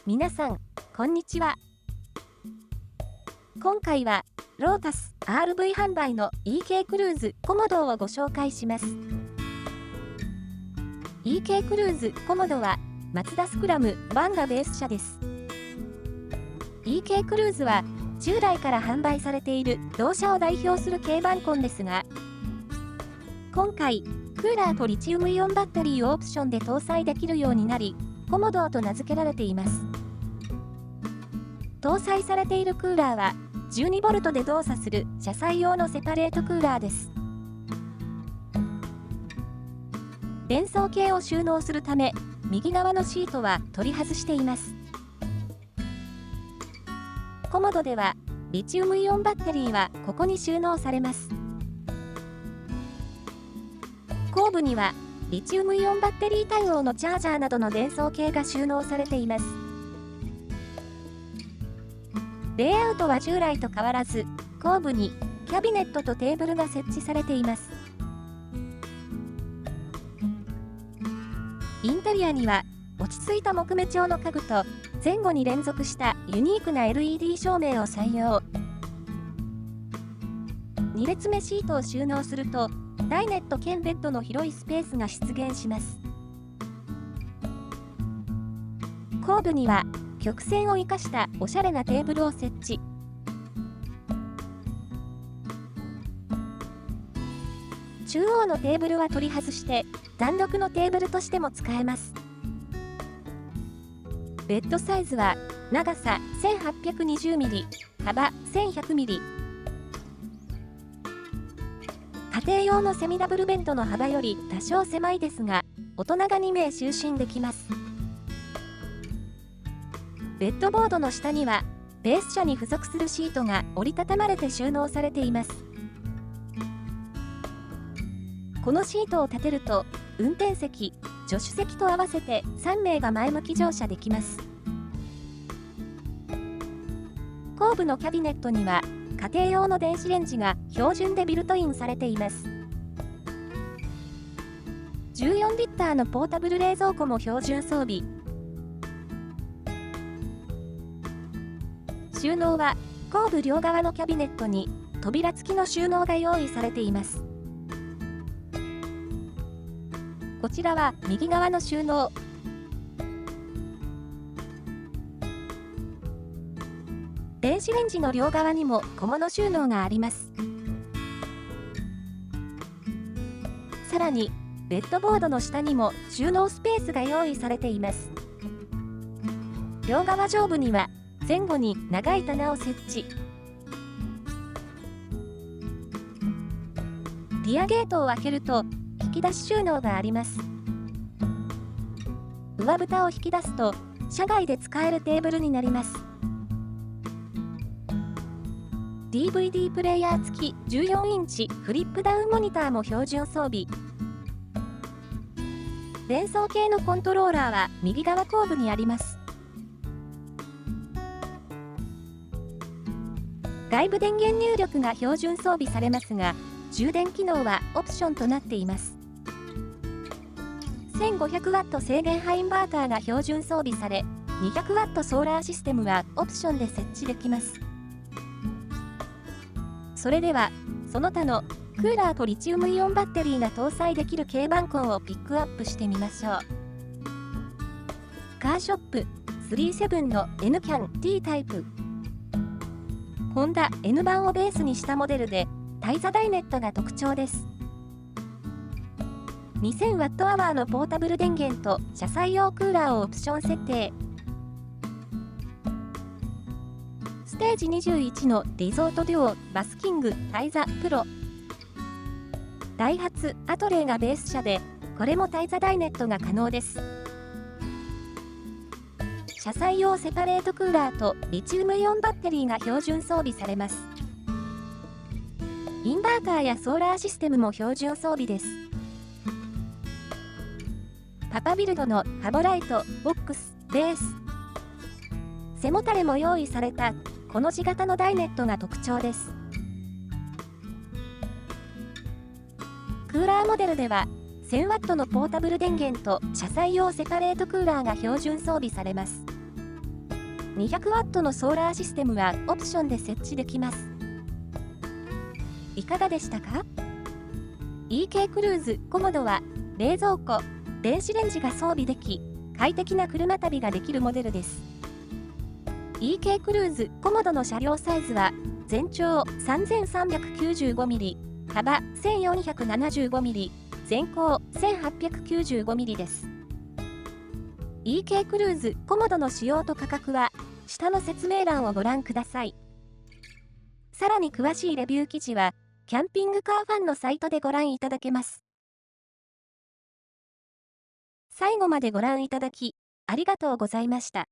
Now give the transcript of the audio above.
皆さん、こんにちは。今回は、ロータス RV 販売の EK クルーズコモドをご紹介します。EK クルーズコモドは、マツダスクラム1がベース車です。EK クルーズは、従来から販売されている同社を代表する軽バンコンですが、今回、クーラーとリチウムイオンバッテリーをオプションで搭載できるようになり、コモドーと名付けられています。搭載されているクーラーは、12V で動作する車載用のセパレートクーラーです。電装系を収納するため、右側のシートは取り外しています。コモドでは、リチウムイオンバッテリーはここに収納されます。後部には、リチウムイオンバッテリー対応のチャージャーなどの電装系が収納されています。レイアウトは従来と変わらず、後部にキャビネットとテーブルが設置されています。インテリアには、落ち着いた木目調の家具と、前後に連続したユニークな LED 照明を採用。2列目シートを収納すると、ダイネット兼ベッドの広いスペースが出現します。後部には、曲線を生かしたおしゃれなテーブルを設置。中央のテーブルは取り外して、単独のテーブルとしても使えます。ベッドサイズは、長さ 1820mm、幅 1100mm。家庭用のセミダブルベッドの幅より多少狭いですが、大人が2名就寝できます。ベッドボードの下には、ベース車に付属するシートが折りたたまれて収納されています。このシートを立てると、運転席、助手席と合わせて3名が前向き乗車できます。後部のキャビネットには、家庭用の電子レンジが標準でビルトインされています。14リッターのポータブル冷蔵庫も標準装備。収納は、後部両側のキャビネットに扉付きの収納が用意されています。こちらは右側の収納。電子レンジの両側にも小物収納があります。さらに、ベッドボードの下にも収納スペースが用意されています。両側上部には、前後に長い棚を設置。リアゲートを開けると、引き出し収納があります。上蓋を引き出すと、車外で使えるテーブルになります。DVD プレイヤー付き14インチフリップダウンモニターも標準装備。電装系のコントローラーは右側後部にあります。外部電源入力が標準装備されますが、充電機能はオプションとなっています。1500W 制限波インバーターが標準装備され、200W ソーラーシステムはオプションで設置できます。それでは、その他のクーラーとリチウムイオンバッテリーが搭載できる軽バンコンをピックアップしてみましょう。カーショップ37の N キャン T タイプ。ホンダ N 版をベースにしたモデルで、タイザダイネットが特徴です。2000Wh のポータブル電源と車載用クーラーをオプション設定。ステージ21のリゾートデュオバスキングタイザプロ。ダイハツアトレーがベース車で、これもタイザダイネットが可能です。車載用セパレートクーラーとリチウムイオンバッテリーが標準装備されます。インバーターやソーラーシステムも標準装備です。パパビルドのハボライトボックスベース。背もたれも用意されたこの字型のダイネットが特徴です。クーラーモデルでは 1000W のポータブル電源と車載用セパレートクーラーが標準装備されます。200W のソーラーシステムはオプションで設置できます。いかがでしたか？ EK クルーズコモドは冷蔵庫、電子レンジが装備でき、快適な車旅ができるモデルです。EK クルーズコモドの車両サイズは全長 3395mm、幅 1475mm、全高 1895mm です。EK クルーズコモドの仕様と価格は下の説明欄をご覧ください。さらに詳しいレビュー記事はキャンピングカーファンのサイトでご覧いただけます。最後までご覧いただきありがとうございました。